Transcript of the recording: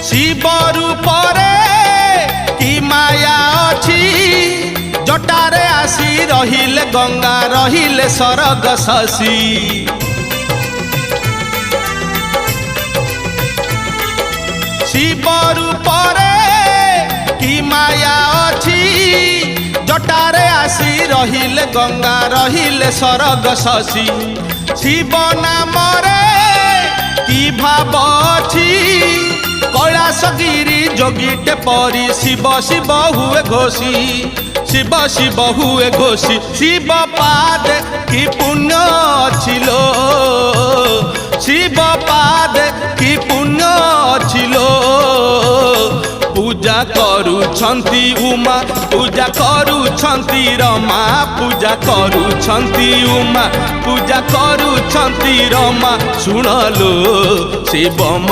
शिव रूपरे कि माया अछि जटारे आसी रहिले गंगा रहिले सरग शशि शिव रूपरे कि माया अछि जटारे आसी रहिले गंगा रहिले सरग शशि शिव नामरे कि भाव अछि कैलासगिरी जोगीटे परी शिव शिव हुए घोषी शिव शिव हुए घोषी शिव पाद कि पुण्य छिलो शिव पाद कि पुण्य छिलो पूजा करुछंती उमा पूजा करुछंती रमा पूजा करुछंती उमा पूजा करुछंती रमा सुनलो शिव